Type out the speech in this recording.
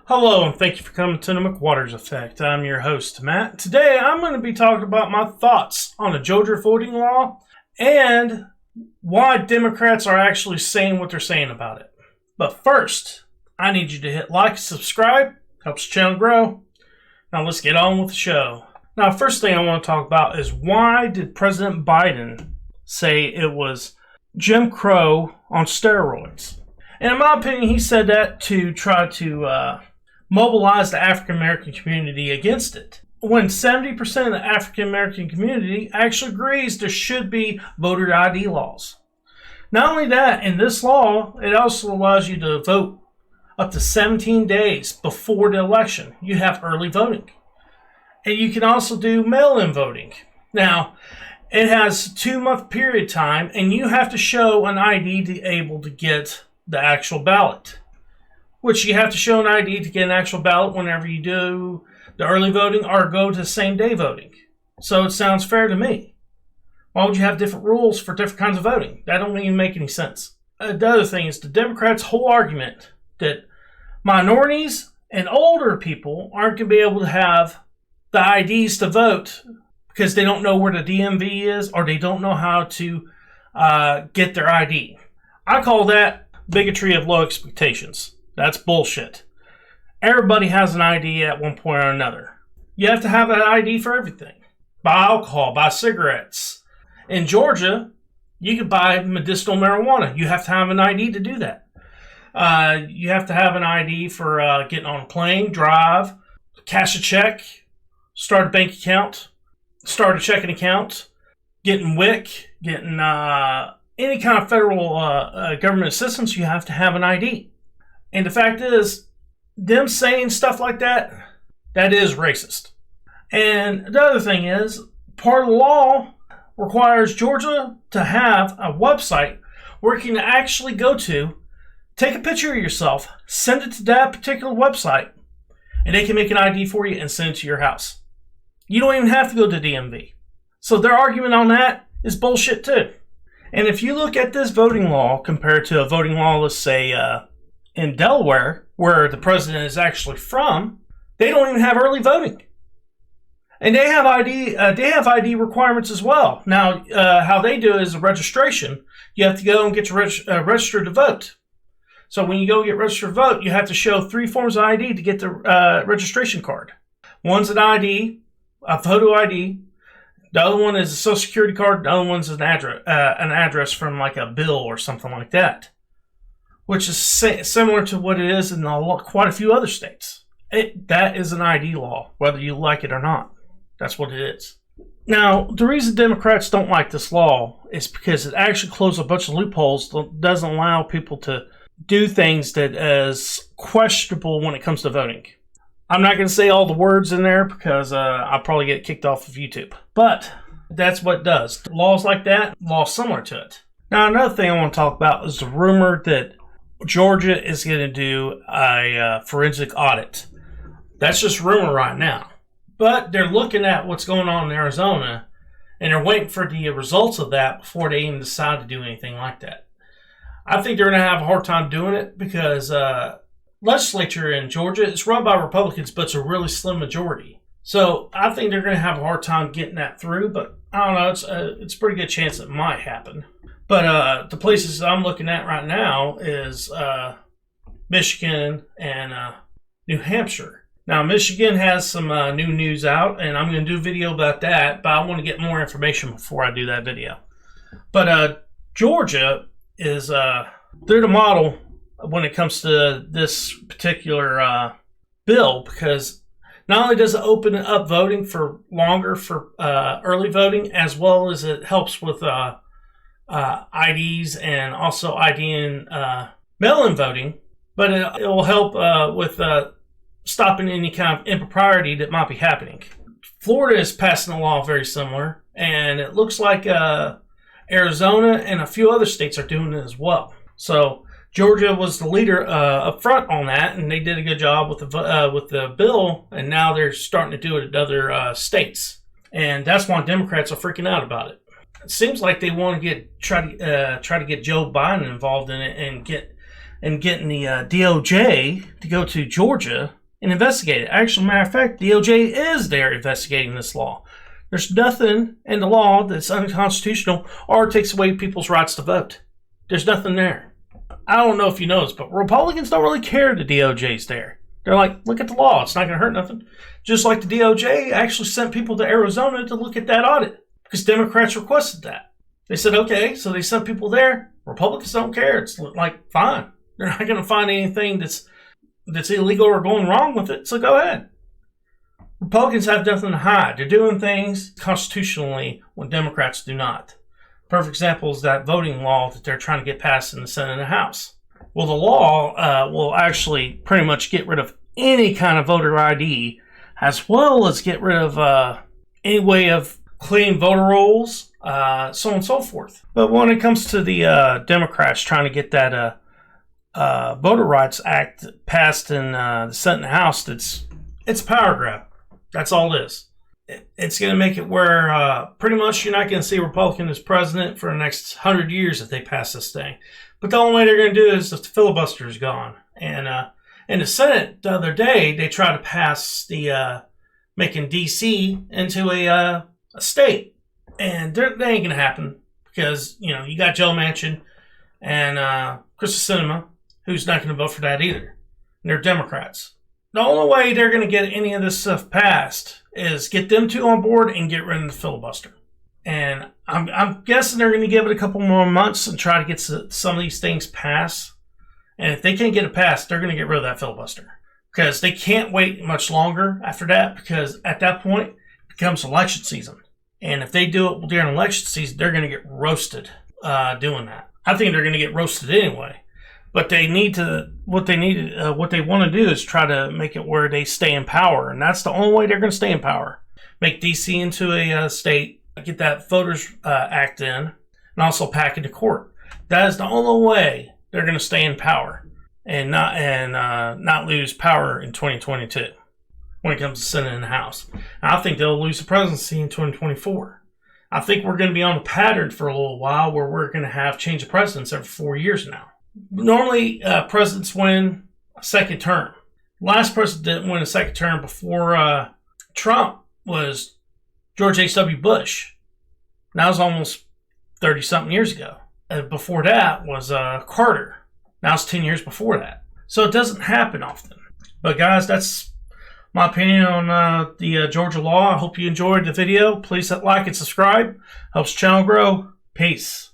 Hello, and thank you for coming to the McWaters Effect. I'm your host, Matt. Today, I'm going to be talking about my thoughts on the Georgia voting law and why Democrats are actually saying what they're saying about it. But first, I need you to hit like and subscribe. Helps the channel grow. Now, let's get on with the show. Now, first thing I want to talk about is why did President Biden say it was Jim Crow on steroids? And in my opinion, he said that to try to mobilize the African American community against it. When 70% of the African American community actually agrees there should be voter ID laws. Not only that, in this law, it also allows you to vote up to 17 days before the election. You have early voting. And you can also do mail-in voting. Now, it has a 2-month period time, and you have to show an ID to be able to get the actual ballot. Which you have to show an ID to get an actual ballot whenever you do the early voting or go to same-day voting. So it sounds fair to me. Why would you have different rules for different kinds of voting? That don't even make any sense. The other thing is the Democrats' whole argument that minorities and older people aren't going to be able to have the IDs to vote because they don't know where the DMV is or they don't know how to get their ID. I call that bigotry of low expectations. That's bullshit. Everybody has an ID at one point or another. You have to have an ID for everything. Buy alcohol, buy cigarettes. In Georgia, you can buy medicinal marijuana. You have to have an ID to do that. You have to have an ID for getting on a plane, drive, cash a check, start a bank account, start a checking account, getting WIC, getting any kind of federal government assistance. You have to have an ID. And the fact is, them saying stuff like that, that is racist. And the other thing is, part of the law requires Georgia to have a website where you can actually go to, take a picture of yourself, send it to that particular website, and they can make an ID for you and send it to your house. You don't even have to go to DMV. So their argument on that is bullshit too. And if you look at this voting law compared to a voting law, let's say, in Delaware, where the president is actually from, they don't even have early voting, and they have ID. They have ID requirements as well. Now, how they do it is a registration. You have to go and get registered to vote. So when you go get registered to vote, you have to show 3 forms of ID to get the registration card. One's an ID, a photo ID. The other one is a social security card. The other one's an address from like a bill or something like that, which is similar to what it is in quite a few other states. That is an ID law, whether you like it or not. That's what it is. Now, the reason Democrats don't like this law is because it actually closes a bunch of loopholes that doesn't allow people to do things that is questionable when it comes to voting. I'm not going to say all the words in there because I'll probably get kicked off of YouTube. But that's what it does. Laws like that, laws similar to it. Now, another thing I want to talk about is the rumor that Georgia is going to do a forensic audit. That's just rumor right now. But they're looking at what's going on in Arizona, and they're waiting for the results of that before they even decide to do anything like that. I think they're going to have a hard time doing it because legislature in Georgia is run by Republicans, but it's a really slim majority. So I think they're going to have a hard time getting that through, but I don't know. It's a pretty good chance it might happen. But the places I'm looking at right now is Michigan and New Hampshire. Now, Michigan has some new news out, and I'm going to do a video about that, but I want to get more information before I do that video. But Georgia is, they're the model when it comes to this particular bill, because not only does it open up voting for longer for early voting, as well as it helps with IDs and also IDing mail-in voting, but it will help with stopping any kind of impropriety that might be happening. Florida is passing a law very similar, and it looks like Arizona and a few other states are doing it as well. So Georgia was the leader up front on that, and they did a good job with the bill, and now they're starting to do it at other states, and that's why Democrats are freaking out about it. It seems like they want to try to get Joe Biden involved in it and getting the DOJ to go to Georgia and investigate it. Actually, matter of fact, DOJ is there investigating this law. There's nothing in the law that's unconstitutional or takes away people's rights to vote. There's nothing there. I don't know if you know this, but Republicans don't really care the DOJ's there. They're like, look at the law. It's not going to hurt nothing. Just like the DOJ actually sent people to Arizona to look at that audit because Democrats requested that. They said, okay, so they sent people there. Republicans don't care. It's like, fine. They're not going to find anything that's illegal or going wrong with it, so go ahead. Republicans have nothing to hide. They're doing things constitutionally when Democrats do not. Perfect example is that voting law that they're trying to get passed in the Senate and the House. Well, the law will actually pretty much get rid of any kind of voter ID, as well as get rid of any way of cleaning voter rolls, so on and so forth. But when it comes to the Democrats trying to get that Voter Rights Act passed in the Senate and the House, it's a power grab. That's all it is. It's going to make it where pretty much you're not going to see a Republican as president for the next 100 years if they pass this thing. But the only way they're going to do it is if the filibuster is gone. And in the Senate the other day, they tried to pass the making D.C. into a state. And that ain't going to happen because, you got Joe Manchin and Kyrsten Sinema, who's not going to vote for that either. And they're Democrats. The only way they're going to get any of this stuff passed is get them two on board and get rid of the filibuster. And I'm guessing they're going to give it a couple more months and try to get some of these things passed. And if they can't get it passed, they're going to get rid of that filibuster. Because they can't wait much longer after that, because at that point, it becomes election season. And if they do it during election season, they're going to get roasted doing that. I think they're going to get roasted anyway. But what they want to do is try to make it where they stay in power. And that's the only way they're going to stay in power. Make D.C. into a state, get that Voters Act in, and also pack it to court. That is the only way they're going to stay in power and not lose power in 2022 when it comes to Senate and the House. And I think they'll lose the presidency in 2024. I think we're going to be on a pattern for a little while where we're going to have change of presidents every 4 years now. Normally, presidents win a second term. Last president didn't win a second term before Trump was George H.W. Bush. That was almost 30-something years ago. Before that was Carter. Now it's 10 years before that. So it doesn't happen often. But guys, that's my opinion on the Georgia law. I hope you enjoyed the video. Please hit like and subscribe. Helps the channel grow. Peace.